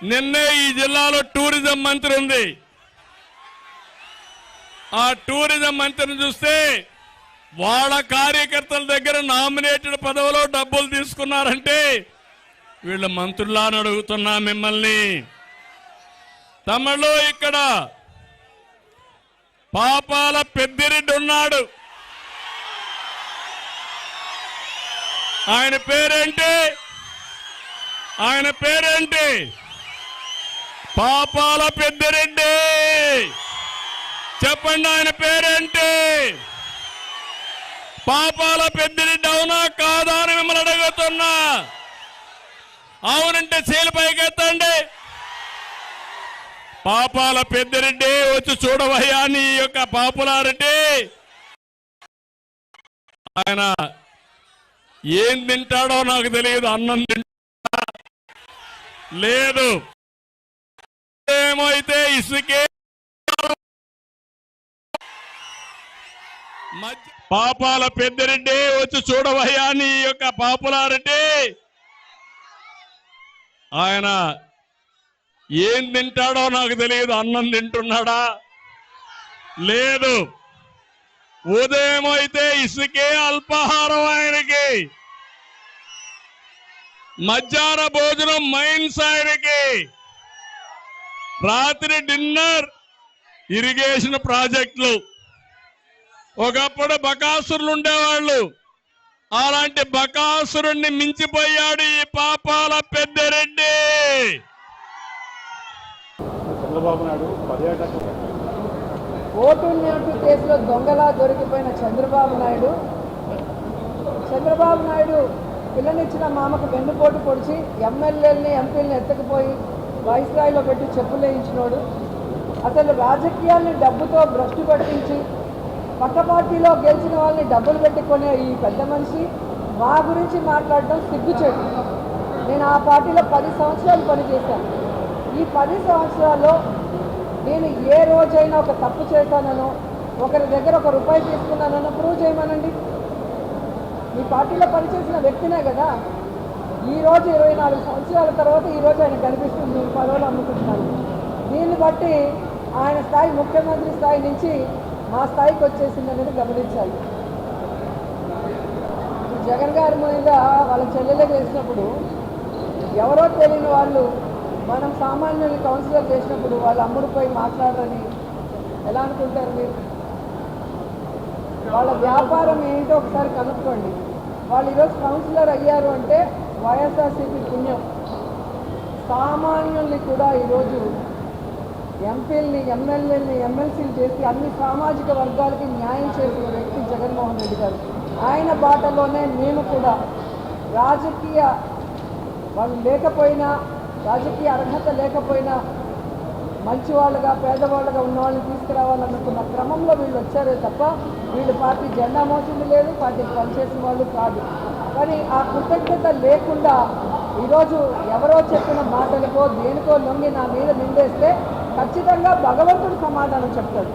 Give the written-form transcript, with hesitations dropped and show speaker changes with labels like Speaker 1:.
Speaker 1: నిన్నే ఈ జిల్లాలో టూరిజం మంత్రి ఉంది. ఆ టూరిజం మంత్రిని చూస్తే వాళ్ళ కార్యకర్తల దగ్గర నామినేటెడ్ పదవిలో డబ్బులు తీసుకున్నారంటే వీళ్ళు మంత్రులా అని అడుగుతున్నా మిమ్మల్ని. తమిళలో ఇక్కడ పాపాల పెద్దిరెడ్డి ఉన్నాడు. ఆయన పేరేంటి? పాపాల పెద్దిరెడ్డి. చెప్పండి ఆయన పేరేంటి? పాపాల పెద్దిరెడ్డి అవునా కాదా అని మిమ్మల్ని అడుగుతున్నా. అవునంటే చేలు పైకెత్తండి. పాపాల పెద్దిరెడ్డి వచ్చి చూడవయ్యా నీ యొక్క పాపులారిటీ. ఆయన ఏం తింటాడో నాకు తెలియదు. అన్నం తింటా లేదు. ఏమైతే ఇసుకే పాపాల పెద్దిరెడ్డి వచ్చి చూడవయ్యా నీ యొక్క పాపులారిటీ. ఆయన ఏం తింటాడో నాకు తెలియదు. అన్నం తింటున్నాడా లేదు. ఉదయం అయితే ఇసుకే అల్పాహారం ఆయనకి, మధ్యాహ్న భోజనం మైన్స్ ఆయనకి, రాత్రి డిన్నర్ ఇరిగేషన్ ప్రాజెక్టులు. ఒకప్పుడు బకాసురులు ఉండేవాళ్ళు. అలాంటి బకాసురుణ్ణి మించిపోయాడు ఈ పాపాల పెద్దిరెడ్డి.
Speaker 2: చంద్రబాబు నాయుడు పర్యాటక
Speaker 3: ఓటు నోటు కేసులో దొంగలా దొరికిపోయిన చంద్రబాబు నాయుడు పిల్లనిచ్చిన మామకు వెన్నుపోటు పొడిచి ఎమ్మెల్యేలని ఎంపీలని ఎత్తకపోయి వైస్రాయిలో పెట్టి చెప్పులేయించినోడు. అసలు రాజకీయాల్ని డబ్బుతో భ్రష్టు పట్టించి పక్క పార్టీలో గెలిచిన వాళ్ళని డబ్బులు పెట్టుకునే ఈ పెద్ద మనిషి మా గురించి మాట్లాడడం సిగ్గుచేటు. నేను ఆ పార్టీలో 10 సంవత్సరాలు పనిచేశాను. ఈ 10 సంవత్సరాల్లో నేను ఏ రోజైనా ఒక తప్పు చేశానో, ఒకరి దగ్గర ₹1 తీసుకున్నానో ప్రూవ్ చేయమనండి. మీ పార్టీలో పనిచేసిన వ్యక్తినే కదా. ఈరోజు 24 సంవత్సరాల తర్వాత ఈరోజు ఆయన కనిపిస్తుంది. మీరు పదవులు అమ్ముకుంటున్నారు. దీన్ని బట్టి ఆయన స్థాయి ముఖ్యమంత్రి స్థాయి నుంచి మా స్థాయికి వచ్చేసింది అనేది గమనించాలి. జగన్ గారి మీద వాళ్ళ చెల్లెలే చేసినప్పుడు ఎవరో తెలియని వాళ్ళు మనం సామాన్యుల్ని కౌన్సిలర్ చేసినప్పుడు వాళ్ళ అమ్ముడిపోయి మాట్లాడరని ఎలా అనుకుంటారు మీరు? వాళ్ళ వ్యాపారం ఏంటో ఒకసారి కనుక్కోండి. వాళ్ళు ఈరోజు కౌన్సిలర్ అయ్యారు అంటే వైఎస్ఆర్సీపీ పుణ్యం. సామాన్యుల్ని కూడా ఈరోజు ఎంపీల్ని, ఎమ్మెల్యేలని, ఎమ్మెల్సీలు చేసి అన్ని సామాజిక వర్గాలకి న్యాయం చేసిన వ్యక్తి జగన్మోహన్ రెడ్డి గారు. ఆయన బాటలోనే మేము కూడా రాజకీయ వాళ్ళు లేకపోయినా, రాజకీయ అర్హత లేకపోయినా మంచివాళ్ళుగా, పేదవాళ్ళుగా ఉన్న వాళ్ళని తీసుకురావాలనుకున్న క్రమంలో వీళ్ళు వచ్చారే తప్ప వీళ్ళు పార్టీ జెండా మోసింది లేదు, పార్టీకి పనిచేసిన వాళ్ళు కాదు. కానీ ఆ కృతజ్ఞత లేకుండా ఈరోజు ఎవరో చెప్పిన మాటలకో దేనికో లొంగి నా మీద నిందేస్తే ఖచ్చితంగా భగవంతుడు సమాధానం చెప్తాడు.